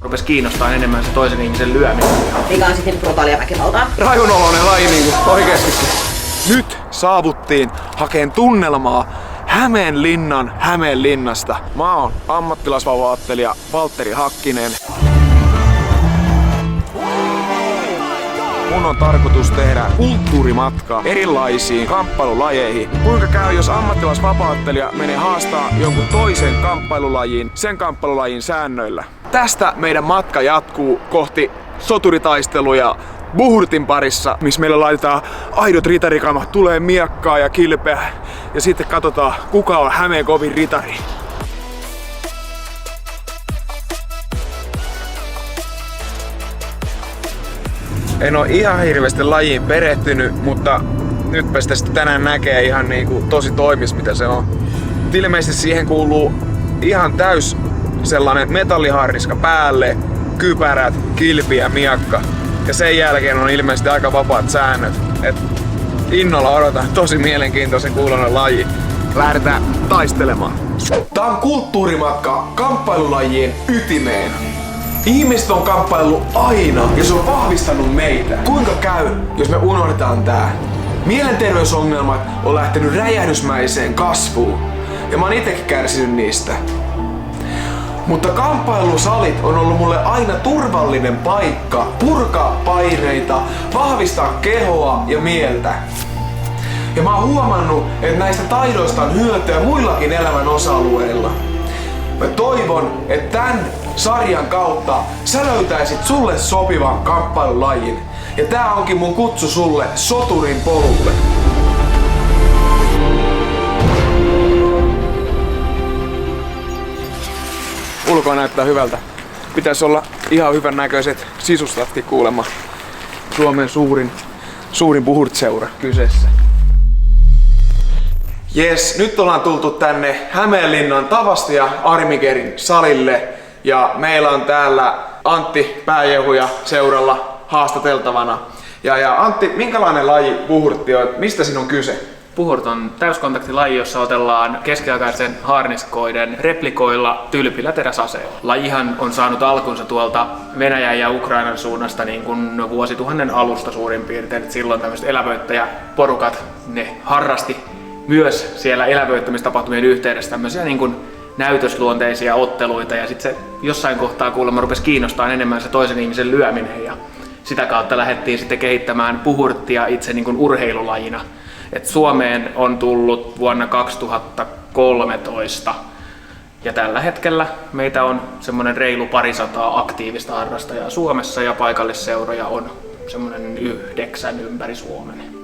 Rupes kiinnostaa enemmän se toisen ihmisen lyöminen. Mikä on sitten brutaalia väkivaltaa. Rajunoloinen laji niinku oikeesti. Nyt saavuttiin hakeen tunnelmaa Hämeenlinnasta. Mä oon ammattilaisvauva-ottelija Valtteri Hakkinen. Mun on tarkoitus tehdä kulttuurimatkaa erilaisiin kamppailulajeihin. Kuinka käy, jos ammattilaisvapaa-ottelija menee haastaa jonkun toisen kamppailulajin sen kamppailulajin säännöillä? Tästä meidän matka jatkuu kohti soturitaisteluja Buhurtin parissa, missä meillä laitetaan aidot ritarikamat, tulee miekkaa ja kilpeä. Ja sitten katsotaan, kuka on Hämeen kovin ritari. En oo ihan hirveästi lajiin perehtynyt, mutta nytpä sitä tänään näkee ihan niinku tosi toimis mitä se on. Ilmeisesti siihen kuuluu ihan täys sellainen metalliharniska päälle, kypärät, kilpi ja miakka. Ja sen jälkeen on ilmeisesti aika vapaat säännöt. Et innolla odotan tosi mielenkiintoisen kuulonen laji. Lähdetään taistelemaan. Tää on kulttuurimatka kamppailulajien ytimeen. Ihmiset on kamppaillut aina ja se on vahvistanut meitä. Kuinka käy, jos me unohdetaan tää? Mielenterveysongelmat on lähtenyt räjähdysmäiseen kasvuun. Ja mä oon itekin kärsinyt niistä. Mutta kamppailusalit on ollut mulle aina turvallinen paikka purkaa paineita, vahvistaa kehoa ja mieltä. Ja mä oon huomannut, että näistä taidoista on hyötyä muillakin elämän osa-alueilla. Mä toivon, että tämän sarjan kautta sä löytäisit sulle sopivan kamppailulajin. Ja tää onkin mun kutsu sulle soturin polulle. Ulkoa näyttää hyvältä. Pitäisi olla ihan hyvän näköiset sisustatkin kuulemma. Suomen suurin Buhurt-seura kyseessä. Jes, nyt ollaan tultu tänne Hämeenlinnan Tavastia Armigerin salille. Ja meillä on täällä Antti Pääjehuja seuralla haastateltavana. Ja Antti, minkälainen laji Buhurtti on? Mistä siinä on kyse? Buhurt on täyskontaktilaji, jossa otellaan keskiaikaisen haarniskoiden replikoilla tylpillä teräsaseilla. Lajihan on saanut alkunsa tuolta Venäjän ja Ukrainan suunnasta niin kuin vuosituhannen alusta suurin piirtein. Et silloin tämmöiset elävöittäjäporukat, ne harrasti myös siellä elävöittämistapahtumien yhteydessä tämmöisiä niin kuin näytösluonteisia otteluita. Ja sitten se jossain kohtaa kuulemma rupesi kiinnostaa enemmän se toisen ihmisen lyöminen. Ja sitä kautta lähdettiin sitten kehittämään Buhurttia itse niin kuin urheilulajina. Et Suomeen on tullut vuonna 2013 ja tällä hetkellä meitä on semmoinen reilu parisataa aktiivista harrastajaa Suomessa ja paikallisseuroja on semmoinen 9 ympäri Suomen.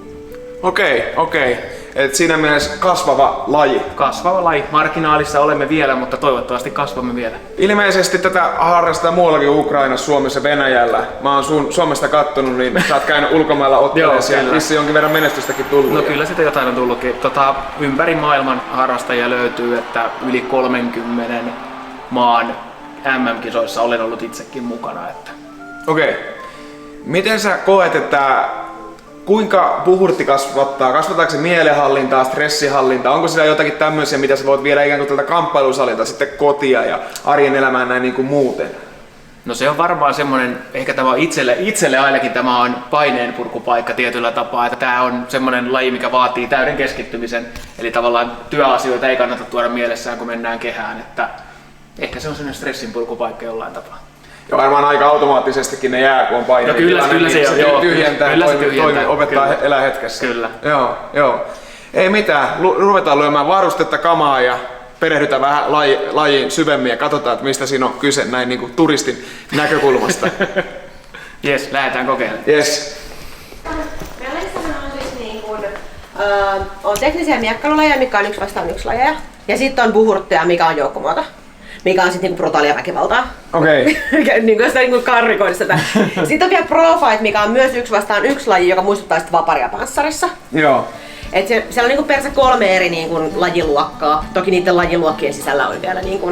Okei. Et siinä mielessä kasvava laji. Kasvava laji. Marginaalissa olemme vielä, mutta toivottavasti kasvamme vielä. Ilmeisesti tätä harrastaa muuallakin Ukrainassa, Suomessa, Venäjällä. Mä oon Suomesta kattonut, niin sä oot käynyt ulkomailla ottelemaan siellä. Missä jonkin verran menestystäkin tullut. No kyllä sitä jotain on tullutkin. Ympäri maailman harrastajia löytyy, että yli 30 maan MM-kisoissa olen ollut itsekin mukana. Okei. Miten sä koet, että kuinka Buhurtti kasvattaa? Kasvataanko se mielenhallintaa, stressihallintaa? Onko siellä jotakin tämmöisiä, mitä sä voit viedä ikään kuin tältä kamppailusalilta sitten kotia ja arjen elämään näin niin kuin muuten? No se on varmaan semmoinen, ehkä tämä on itselle ainakin tämä on paineenpurkupaikka tietyllä tapaa, että tämä on semmoinen laji, mikä vaatii täyden keskittymisen. Eli tavallaan työasioita ei kannata tuoda mielessään, kun mennään kehään, että ehkä se on semmoinen stressinpurkupaikka jollain tapaa. Ja varmaan aika automaattisestikin ne jää, kun on paine. No kyllä se on. Joo, tyhjentää, opettaa kyllä. Elää hetkessä. Kyllä. Joo. Ei mitään, ruvetaan lyömään varustetta, kamaa ja perehdytään vähän lajiin syvemmin ja katsotaan, että mistä siinä on kyse näin niin kuin turistin näkökulmasta. Jes, lähdetään kokeilemaan. Jes. Meillähän on siis niin kuin, on teknisiä miekkailulajeja, mikä on 1 vastaan 1 lajeja. Ja sitten on Buhurttia, mikä on joukkomuoto. Mikä on sitten niinku brutaalia väkivaltaa. Okei. Niinku sitä niinku karrikoida sitä. Sitten on vielä Pro Fight, mikä on myös 1 vastaan 1 laji, joka muistuttaa sitä vaparia panssarissa. Joo. Et siellä on niinku periaatteessa 3 eri niinku lajiluokkaa. Toki niiden lajiluokkien sisällä on vielä niinku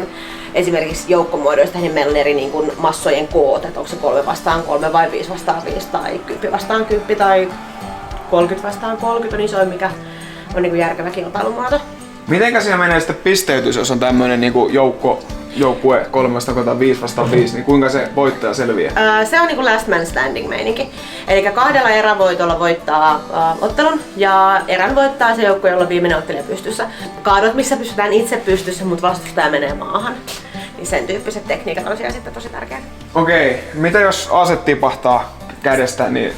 esimerkiksi joukkomuodoista, niin meillä on eri niinku massojen koot. Et onko se 3 vastaan 3 vai 5 vastaan 5 tai 10 vastaan 10 tai 30 vastaan 30 on isoin, mikä on niinku järkevä kilpailumuoto. Mitenkä siinä menee sitten pisteytys, jos on tämmönen niinku joukkue 3-5-5, niin kuinka se voittaja selviää? Se on niinku last man standing meininki. Eli 2 erävoitolla voittaa ottelun ja erän voittaa se joukkue, jolla on viimeinen ottelija pystyssä. Kaadot, missä pystytään itse pystyssä, mutta vastustaja menee maahan. Niin sen tyyppiset tekniikat on siellä sitten tosi tärkeät. Okei, mitä jos ase tipahtaa kädestä, niin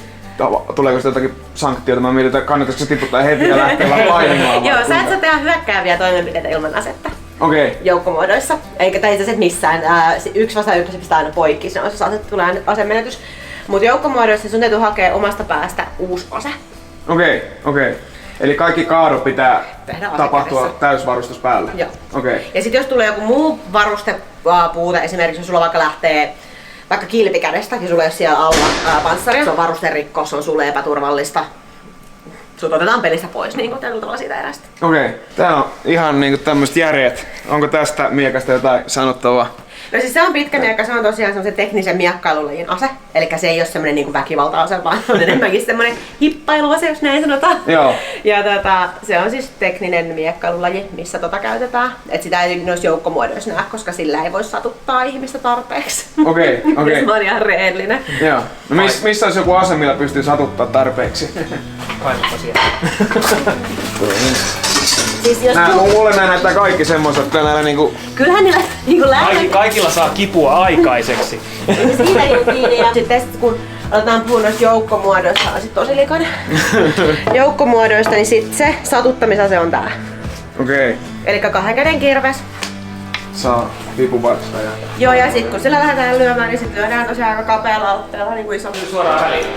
tuleeko sitä jotakin sanktioita? Mä mietin, että kannattaisiko se tiputtaa heti ja lähteä vaan painimaan? Joo, sä et saa tehdä hyökkääviä toimenpiteitä ilman asetta. Okei. Joukkomuodoissa. Eikä tai itse asiassa missään. 1-1 se pistää aina poikki, se on, jos tulee asemenetys. Mutta joukkomuodoissa sun täytyy hakea omasta päästä uusi ase. Okei. Eli kaikki kaadot pitää tapahtua täysvarustus päällä? Joo. Okei. Ja sitten jos tulee joku muu varustepuute, esimerkiksi jos sulla vaikka lähtee vaikka kilpikädestä ja sulla ei ole siellä alla panssaria, se on varusterikko, se on sulle epäturvallista. Sut otetaan pelistä pois niin tällä tavalla siitä erästä. Okei. Tää on ihan niinku tämmöiset järjet. Onko tästä miekasta jotain sanottavaa? No siis se on pitkä miekka, se on tosiaan semmoisen teknisen miekkailulajin ase. Eli se ei ole semmoinen niinku väkivalta-ase, vaan on enemmänkin semmoinen hippailuase, jos näin sanotaan. Joo. Ja se on siis tekninen miekkailulaji, missä käytetään. Et sitä ei noissa joukkomuodoissa näe, koska sillä ei voi satuttaa ihmistä tarpeeksi. Okei. Se on ihan reellinen. Joo. No missä olisi joku ase, millä pystyy satuttaa tarpeeksi? Kaivapa siellä. Siis jos Mulle nää näyttää kaikki semmoiset, että näillä niinku... Kyllähän niillä niinku Kaikilla saa kipua aikaiseksi. siitä kiinni ja sitten kun aletaan puhua noista joukkomuodoista, on sit tosi likainen. Joukkomuodoista, niin sit se satuttamisase on tää. Okei. Elikkä 2 käden kirves. Saa vipuvarsta ja... Joo, ja sit kun sillä lähdetään lyömään, niin sit lyödään tosiaan aika kapealla otteella niin kuin iso. Suoraan väliin.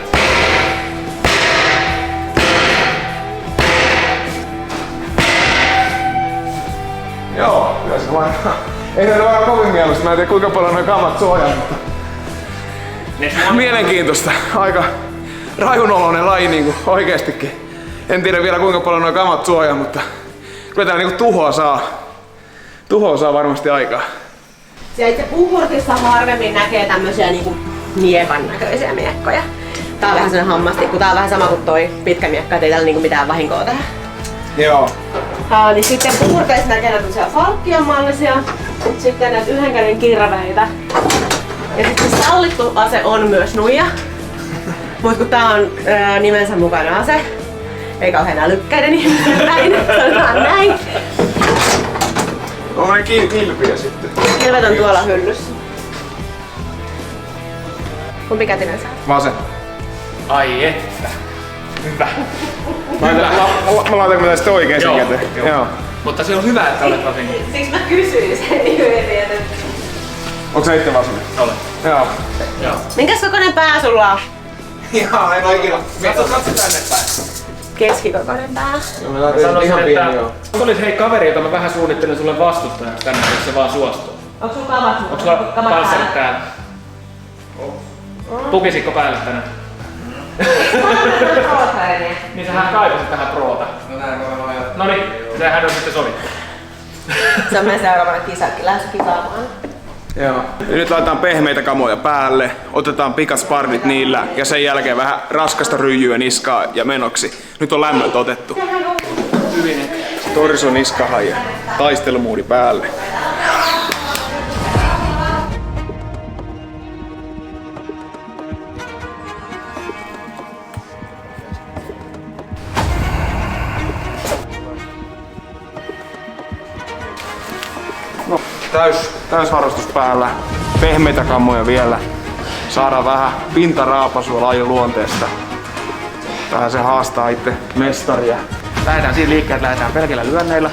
Joo, kyllä se vaan... Ei ne ole kovin mieluista, mä en tiedä kuinka paljon noin kamat suojaa, mutta... Mielenkiintoista. Aika rajunoloinen laji niinku oikeestikin. En tiedä vielä kuinka paljon noin kamat suojaa, mutta... Kyllä tää niinku tuhoa saa varmasti aikaa. Siellä itse puuhurtissa harvemmin näkee tämmösiä niinku miekan näköisiä miekkoja. Tää on vähän sellainen hammastikku, tää on vähän sama kuin toi pitkä miekka, ettei täällä niinku mitään vahinkoa tehdä. Joo. Niin sitten puurteissa näkee näitä falkkion mallisia, sitten näitä 1 käden kirveitä. Ja sitten sallittu ase on myös nuija. Mut kun tää on nimensä mukainen ase, ei kauhean älykkäiden ihmisten näin, sanotaan näin. On ne kilpiä sitten. Kilvet on tuolla hyllyssä. Kumpi kätinen sä? Vasen. Ai että. Hyvä. Mä laitanko mä tästä oikein sen käteen? Joo. Mutta se on hyvä, että olet vasen. Siksi mä kysyin sen niin Onko sä itse vasen? Olen. Joo. minkäs kokoinen pää sulla on? Ihan en oo ikinä. Katso tänne päin. Keskikokoinen pää. No mä laitan ihan pieni joo. Olis hei kaveri, jota mä vähän suunnittelen sulle vastustajaksi tänään, jos se vaan suostuu. Onko sulla kavat? Onko sulla panssarit täällä? Pukisitko päälle tänään? Niin sähän kaipasit tähän proota. No niin, sehän on sitten sovittu. Se on meidän seuraavana lähes kisaamaan. Joo. Ja nyt laitetaan pehmeitä kamoja päälle, otetaan pikasparrit niillä ja sen jälkeen vähän raskasta ryijyä niskaa ja menoksi. Nyt on lämmöt otettu. Torso niskahan ja taistelumuudi päälle. No, täysvarustus päällä, pehmeitä kammoja vielä. Saadaan vähän pintaraapasua lajin luonteesta. Vähän se haastaa itse mestaria. Lähdetään siinä liikkeelle, että lähdetään pelkillä lyönneillä.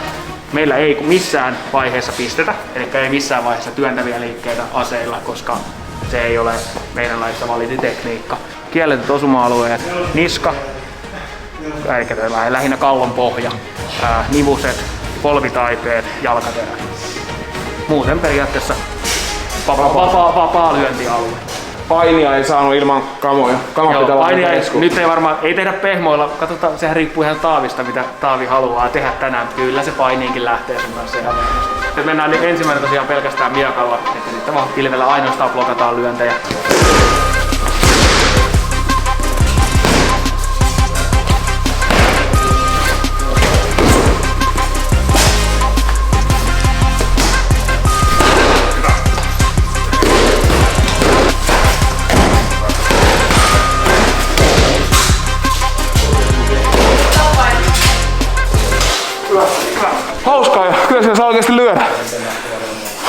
Meillä ei missään vaiheessa pistetä, eli ei missään vaiheessa työntäviä liikkeitä aseilla, koska se ei ole meidän lajissa valittu tekniikka. Kielletyt osuma-alueet, niska, eli lähinnä kallon pohja, nivuset, polvitaipeet, jalkaterät. Muuten periaatteessa vapaa lyöntialue. Painia ei saanut ilman kamoja. Kamat pitää painia ei, eskuun. nyt ei varmaan, ei tehdä pehmoilla, katsotaan, sehän riippuu ihan Taavista, mitä Taavi haluaa tehdä tänään. Kyllä se painiinkin lähtee sun kanssa ihan varmasti. Nyt mennään niin ensimmäinen tosiaan pelkästään miekalla, että sitten vaan pilvellä ainoastaan blokataan lyöntejä.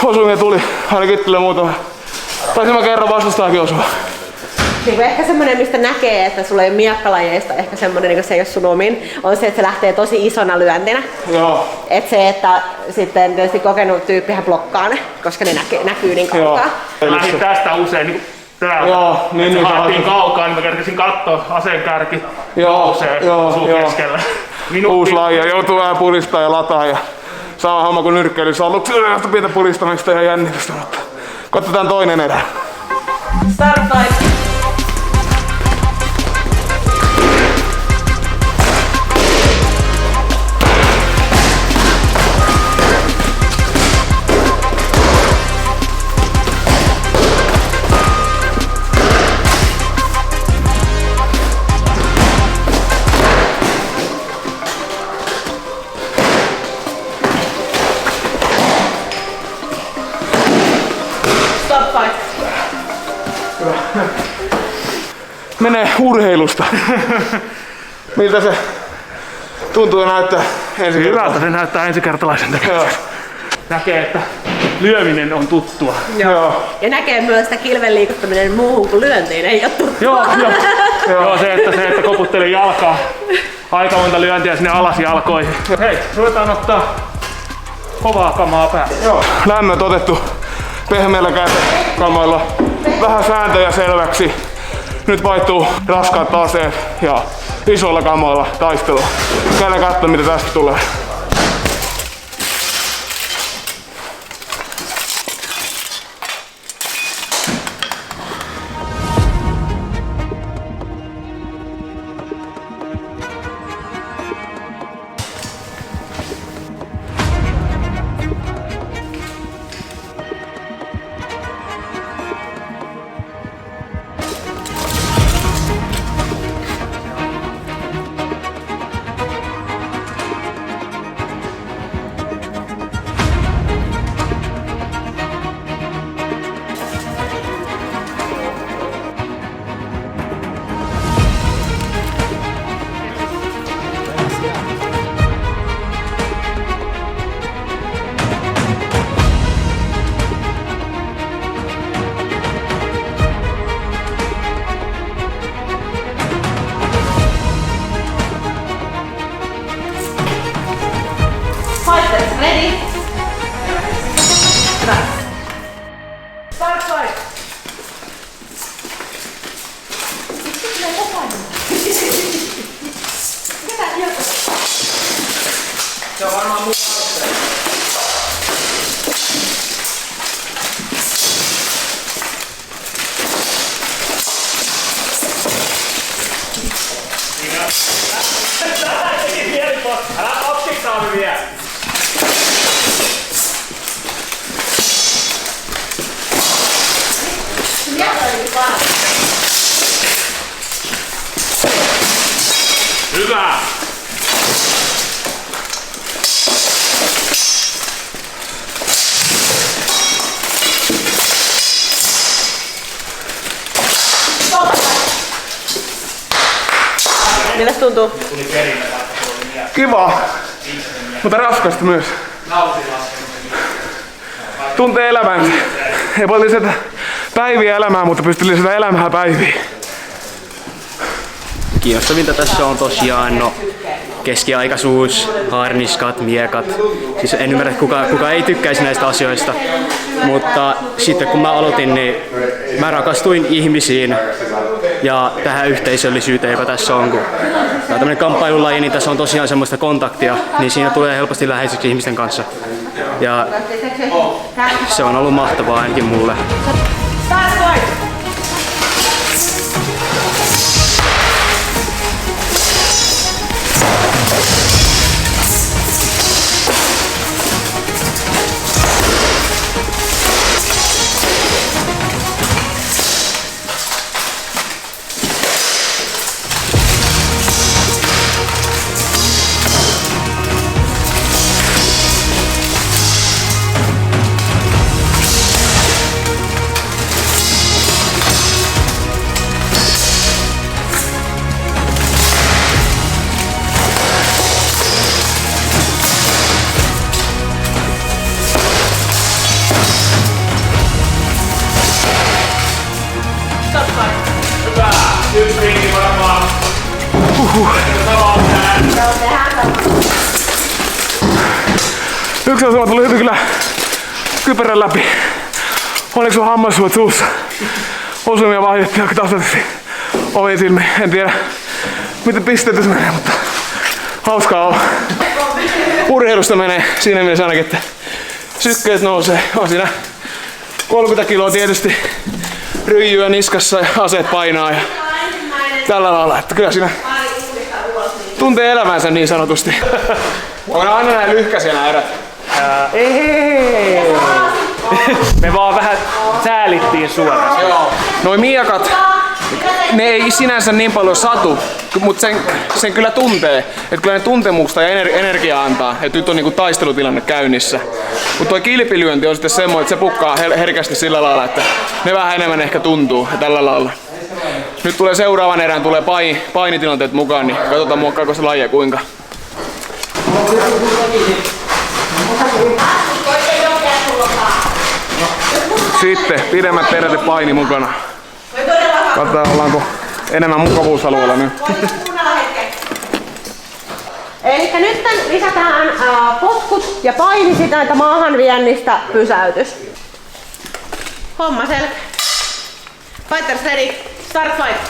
osumia tuli ainakin itselle muutama. Taisin mä kerran vastustaakin osua. Niin ehkä semmoinen, mistä näkee, että sulla ei ole miekkalajeista, ehkä semmoinen, niin se ei ole sun omin, on se, että se lähtee tosi isona lyöntinä. Joo. Et se, että sitten tietysti kokenut tyyppihän blokkaa ne, koska ne näkyy niin kaukaa. Lähdin tästä usein niin täältä. Joo, niin se haettiin kaukaa, niin mä kerkesin katsoa aseen kärki nousee sun keskellä. Uusi laji, joutuu vähän puristaa ja lataa ja sama homma kuin nyrkkeilyssä on ollut pientä puristamista ja jännitystä, mutta katsotaan toinen erä. Start time. Menee urheilusta. Miltä se tuntuu ja näyttää ensi Hyvältä se näyttää ensikertalaisen tekemisestä. Näkee, että lyöminen on tuttua. Joo. Ja näkee myös, että kilven liikuttaminen muuhun kuin lyöntiin ei ole tuttua. Joo, se, että koputtelin jalkaa. Aika monta lyöntiä sinne alas jalkoihin. Hei, ruvetaan ottaa kovaa kamaa päälle. Joo, lämmöt otettu pehmeillä käsikamoilla. Vähän sääntöjä selväksi. Nyt vaihtuu raskaat aseet ja isoilla kamoilla taistelua. Käydään katsomaan, mitä tästä tulee. Fighters ready? Start fight! Se on varmaan mun alusta. Älä optiksaami vielä! Hyvä! Miltä tuntuu? Kiva, mutta raskasta myös. Tuntee elämänsä. Ei voi lisätä päiviä elämään, mutta pystyy lisätä elämää päiviin. Kiinnostavinta tässä on tosiaan keskiaikaisuus, harniskat, miekat. Siis en ymmärrä, kuka ei tykkäisi näistä asioista. Mutta sitten kun mä aloitin, niin mä rakastuin ihmisiin ja tähän yhteisöllisyyteen, joka tässä on. Kun tämä on tämmöinen kamppailulaji, niin tässä on tosiaan semmoista kontaktia, niin siinä tulee helposti läheiseksi ihmisten kanssa. Ja se on ollut mahtavaa ainakin mulle. Start fight! Yksi rinki varmaan. Yksi osuma tuli hyvin kyllä kypärän läpi. Oliko sun hammassuot suussa? Osumia vaihdettiin aika tasaisesti oviin silmiin. En tiedä miten pisteet se menee, mutta hauskaa on. Urheilusta menee siinä mielessä ainakin, että sykkeet nousee. On siinä 30 kiloa tietysti ryijyä niskassa ja aseet painaa ja tällä lailla. Että kyllä siinä tuntee elämänsä niin sanotusti. Onko aina näin lyhkäisiä nää erät? Ei. Me vaan vähän säälittiin suoraan. Joo. Noi miakat, ne ei sinänsä niin paljon satu, mutta sen kyllä tuntee. Että kyllä ne tuntemusta ja energiaa antaa. Että nyt on niinku taistelutilanne käynnissä. Mutta toi kilpilyönti on sitten semmoinen, että se pukkaa herkästi sillä lailla, että ne vähän enemmän ehkä tuntuu ja tällä lailla. Nyt tulee seuraavan erään, tulee painitilanteet mukaan, niin katsotaan muokkaako se lajia kuinka. Sitten pidemmät erät ja paini mukana. Katsotaan ollaanko enemmän mukavuusalueella nyt. Eli nyt lisätään potkut ja paini sitä, että maahan viennistä pysäytys. Homma selkeä. Fighters ready, start fight.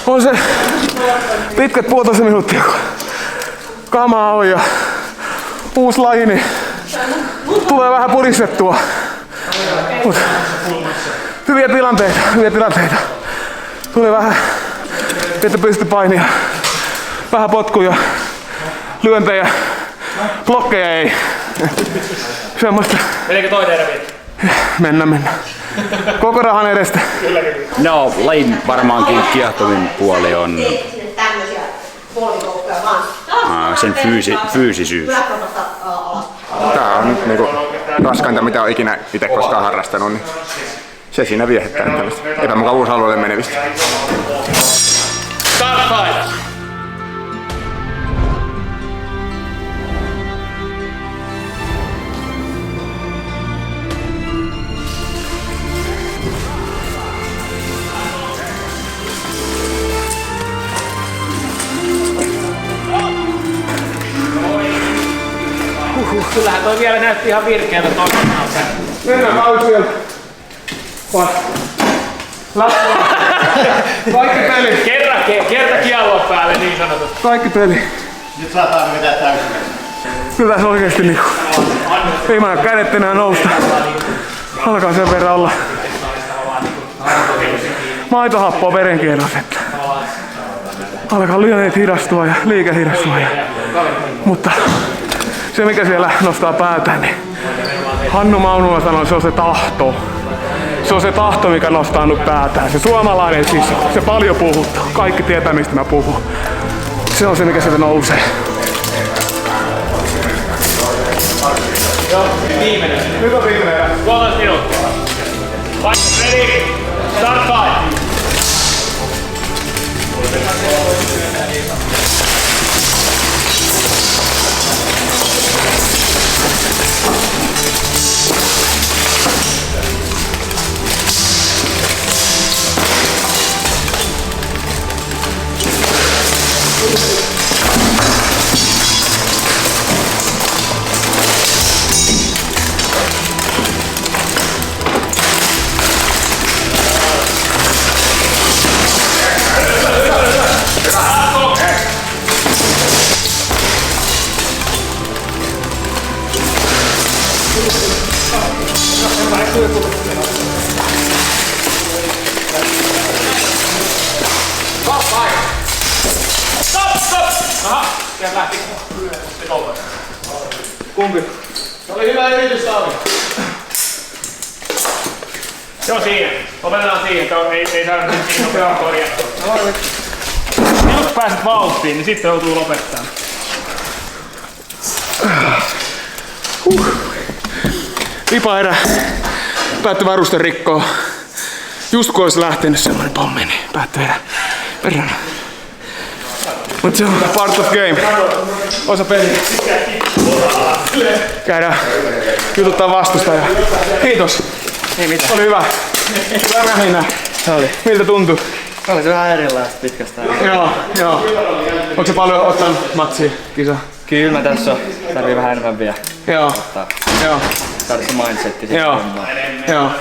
On se pitkät 1,5 minuuttia, kun kamaa on ja uusi laji, niin tulee vähän puristettua. Mut hyviä tilanteita. Tuli vähän, että pystyi painia. Vähän potkuja, lyöntejä, blokkeja ei. Semmoista. Meneekö toinen erä vielä? Mennään. Koko rahan edestä. No, lajin varmaankin kiehtovin puoli on sen fyysisyys. Tää on nyt niinku raskainta mitä on ikinä itse koskaan harrastanut, niin se siinä viehättää tällaista epämukavuusalueelle menevistä. Start fight! Kyllähän toi vielä näytti ihan virkeältä toisaalta. Mennään vaan sieltä. Kaikki peli. Kerta kiellon päälle niin sanotusti. Kaikki peli. Nyt saadaan vetää täysin. Kyllä se oikeesti niinku. Ei mä kädet enää nousta. Alkaa sen verran olla maitohappoa verenkierros, että alkaa lyönneet hidastua ja liike hidastua. Mutta se mikä siellä nostaa päätään, niin Hannu Maunula sanoi, että se on se tahto. Se on se tahto, mikä nostaa nyt päätään. Se suomalainen siis, se paljon puhuttu. Kaikki tietää, mistä mä puhun. Se on se, mikä sieltä nousee. Viimeinen. Nyt on viimeinen. 3 minuuttia. Ready, start fight! Aha, sieltä lähti. Kumpi? Se oli hyvä yritys, Saavi. Se on siinä. Opetetaan siihen, että ei saada niin nopeaa korjattua. Jos pääset vauhtiin, niin sitten joutuu lopettamaan. Lipaerä. Päättyi varuste rikkoa. Just kun olisi lähtenyt semmonen pommi, niin päättyi erä. Perään. Mut se on part of game. Osa peliä. Käydään jututtaa vastustajaa. Kiitos. Ei mitään. Oli hyvä. Hyvä nähinä. Se oli. Miltä tuntui? Se oli vähän erilaista pitkästä. Joo. Onko se paljon ottanut matsia, kisa? Kyllä mä tässä on. Tarvii vähän enemmän vielä. Joo. Saada se mindsetti sitten. Joo.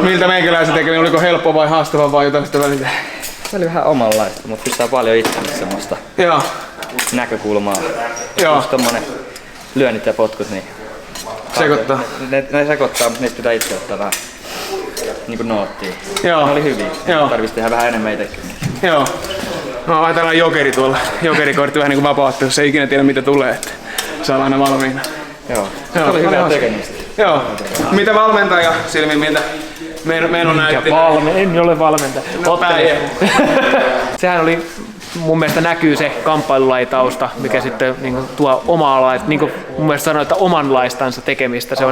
Miltä meikäläisen tekeminen? Oliko helppo vai haastava vai jotain sitä välillä? Se oli vähän omanlaista, mutta pistää paljon itselle semmoista Joo. näkökulmaa. Joo. Just tommonen lyönnit ja potkut, niin Sekoittaa. ne sekoittaa, mutta niistä pitää itse ottaa vähän niinku noottia. Joo. Ne oli hyviä. Joo. Tarvitsisi tehdä vähän enemmän itsekin. Joo. No ajatellaan jokeri tuolla. Jokerikortti vähän niinku vapauttelussa. Ei ikinä tiedä mitä tulee. Että saa aina valmiina. Joo. Se oli hyvää tekemistä. Joo. Mitä valmentaja silmin, miltä Meno näytti? En ole valmentaja. Sehän oli, mun mielestä näkyy se kamppailulajitausta, mikä sitten niin tuo omaa niin mun mielestä sanoi, että omanlaistansa tekemistä. Se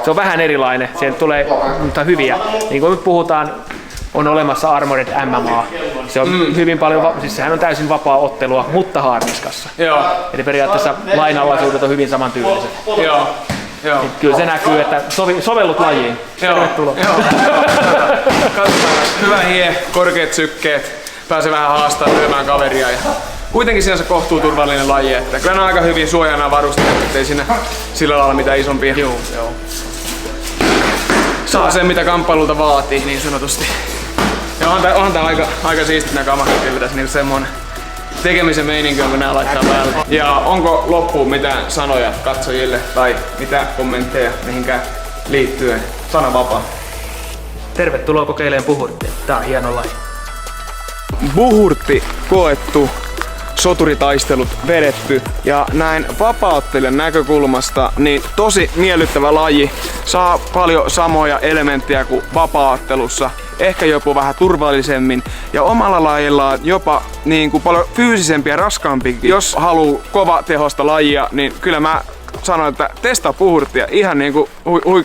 on vähän erilainen. Sieltä tulee mutta hyviä. Niin kuin me puhutaan, on olemassa Armored MMA. Se on hyvin paljon, siis sehän on täysin vapaa ottelua, mutta haarniskassa. Joo. Eli periaatteessa lainalaisuudet on hyvin samantyyliset. Joo. Niin kyllä se näkyy, että sovellut lajiin. Tervetuloa. Hyvä hie, korkeat sykkeet, pääsee vähän haastamaan, lyömään kaveria. Ja kuitenkin sinänsä kohtuuturvallinen laji, että kyllä ne on aika hyvin suojana varusteet, ettei siinä sillä lailla mitään isompia. Joo. Saa sen mitä kamppailulta vaatii niin sanotusti. Ja onhan tää aika siisti nää kamat, pitäisi niinku semmonen tekemisen meininki on, kun nää laittaa päälle. Ja onko loppuun mitään sanoja katsojille tai mitä kommentteja mihinkään liittyen? Sana vapaa. Tervetuloa kokeilemaan puhurttia. Tää on hieno laji. Buhurtti koettu, soturitaistelut vedetty ja näin vapauttelijan näkökulmasta niin tosi miellyttävä laji. Saa paljon samoja elementtejä kuin vapaaottelussa, ehkä jopa vähän turvallisemmin ja omalla lajillaan jopa niin kuin paljon fyysisempi ja raskaampi. Jos haluu kova tehosta lajia, niin kyllä mä sanon, että testaa puhurttia. Ihan niin kuin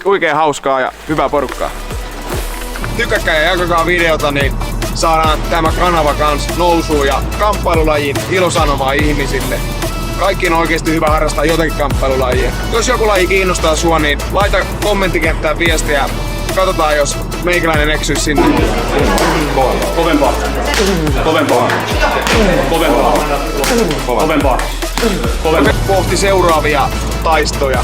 huikea hauskaa ja hyvää porukkaa. Tykätkää ja jakakaa videota, niin saadaan tämä kanava kans nousuun ja kamppailulajin ilosanomaa ihmisille. Kaikki on oikeasti hyvä harrastaa jotakin kamppailulajia. Jos joku laji kiinnostaa sua, niin laita kommenttikenttään viestiä. Katsotaan, jos meikäläinen eksyy sinne. Kovempaa. Kohti seuraavia taistoja.